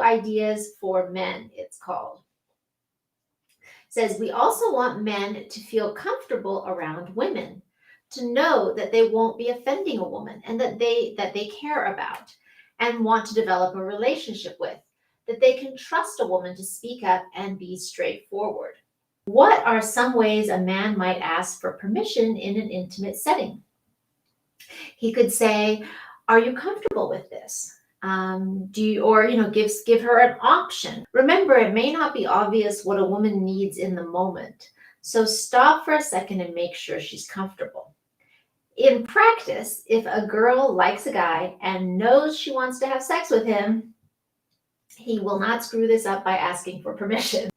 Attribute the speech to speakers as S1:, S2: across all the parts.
S1: ideas for men, it's called. It says, we also want men to feel comfortable around women, to know that they won't be offending a woman and that they care about and want to develop a relationship with, that they can trust a woman to speak up and be straightforward. What are some ways a man might ask for permission in an intimate setting? He could say, are you comfortable with this? Give her an option. Remember, it may not be obvious what a woman needs in the moment. So stop for a second and make sure she's comfortable. In practice, if a girl likes a guy and knows she wants to have sex with him, he will not screw this up by asking for permission.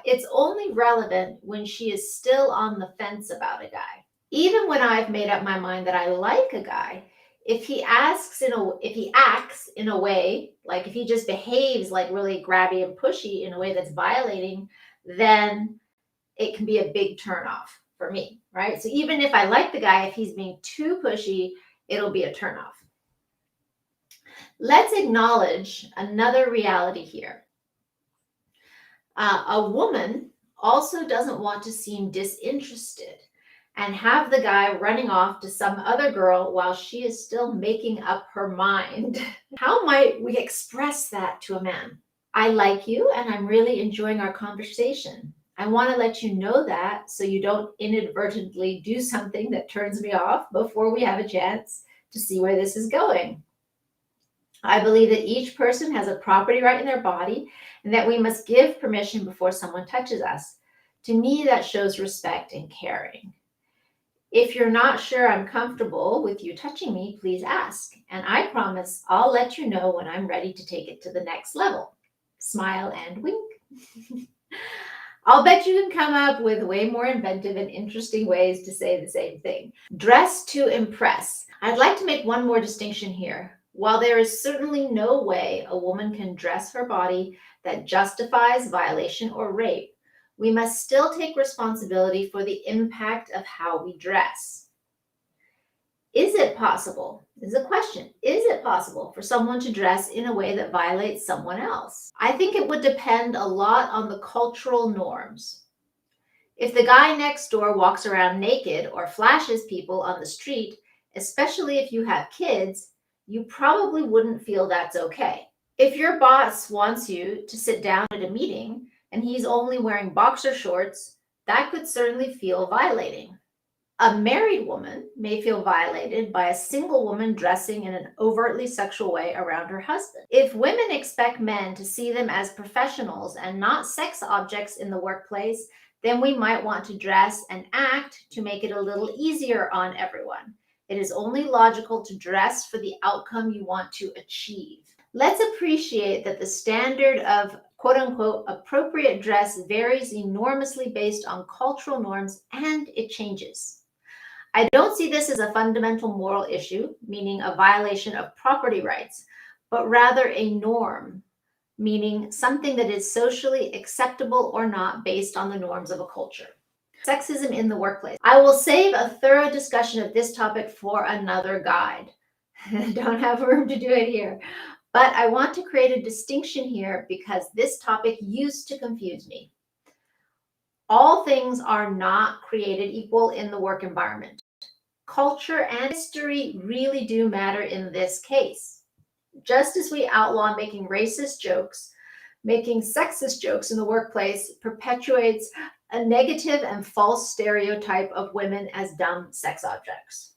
S1: It's only relevant when she is still on the fence about a guy. Even when I've made up my mind that I like a guy, if he acts in a way, like if he just behaves like really grabby and pushy in a way that's violating, then it can be a big turnoff for me, right? So even if I like the guy, if he's being too pushy, it'll be a turnoff. Let's acknowledge another reality here. A woman also doesn't want to seem disinterested and have the guy running off to some other girl while she is still making up her mind. How might we express that to a man? I like you and I'm really enjoying our conversation. I want to let you know that so you don't inadvertently do something that turns me off before we have a chance to see where this is going. I believe that each person has a property right in their body and that we must give permission before someone touches us. To me, that shows respect and caring. If you're not sure I'm comfortable with you touching me, please ask. And I promise I'll let you know when I'm ready to take it to the next level. Smile and wink. I'll bet you can come up with way more inventive and interesting ways to say the same thing. Dress to impress. I'd like to make one more distinction here. While there is certainly no way a woman can dress her body that justifies violation or rape, we must still take responsibility for the impact of how we dress. Is it possible? This is a question. Is it possible for someone to dress in a way that violates someone else? I think it would depend a lot on the cultural norms. If the guy next door walks around naked or flashes people on the street, especially if you have kids, you probably wouldn't feel that's okay. If your boss wants you to sit down at a meeting and he's only wearing boxer shorts, that could certainly feel violating. A married woman may feel violated by a single woman dressing in an overtly sexual way around her husband. If women expect men to see them as professionals and not sex objects in the workplace, then we might want to dress and act to make it a little easier on everyone. It is only logical to dress for the outcome you want to achieve. Let's appreciate that the standard of quote-unquote appropriate dress varies enormously based on cultural norms, and it changes. I don't see this as a fundamental moral issue, meaning a violation of property rights, but rather a norm, meaning something that is socially acceptable or not based on the norms of a culture. Sexism in the workplace. I will save a thorough discussion of this topic for another guide. Don't have room to do it here. But I want to create a distinction here because this topic used to confuse me. All things are not created equal in the work environment. Culture and history really do matter in this case. Just as we outlaw making racist jokes, making sexist jokes in the workplace perpetuates a negative and false stereotype of women as dumb sex objects.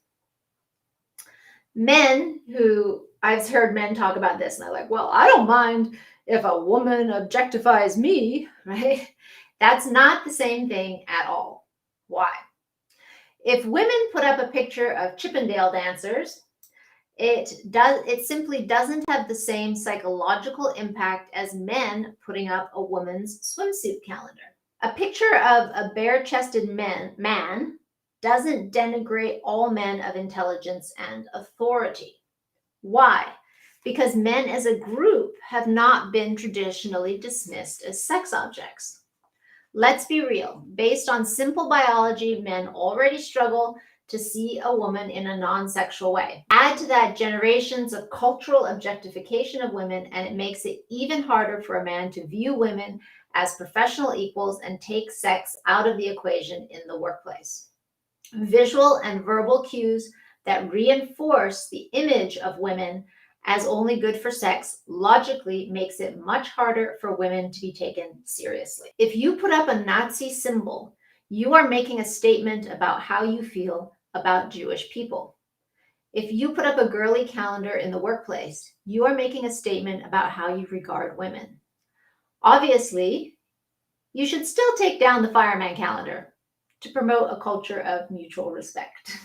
S1: Men who, I've heard men talk about this and they're like, well, I don't mind if a woman objectifies me, right? That's not the same thing at all. Why? If women put up a picture of Chippendale dancers, it simply doesn't have the same psychological impact as men putting up a woman's swimsuit calendar. A picture of a bare-chested man doesn't denigrate all men of intelligence and authority. Why? Because men as a group have not been traditionally dismissed as sex objects. Let's be real. Based on simple biology, men already struggle to see a woman in a non-sexual way. Add to that generations of cultural objectification of women, and it makes it even harder for a man to view women as professional equals and take sex out of the equation in the workplace. Visual and verbal cues that reinforce the image of women as only good for sex logically makes it much harder for women to be taken seriously. If you put up a Nazi symbol, you are making a statement about how you feel about Jewish people. If you put up a girly calendar in the workplace, you are making a statement about how you regard women. Obviously, you should still take down the fireman calendar to promote a culture of mutual respect.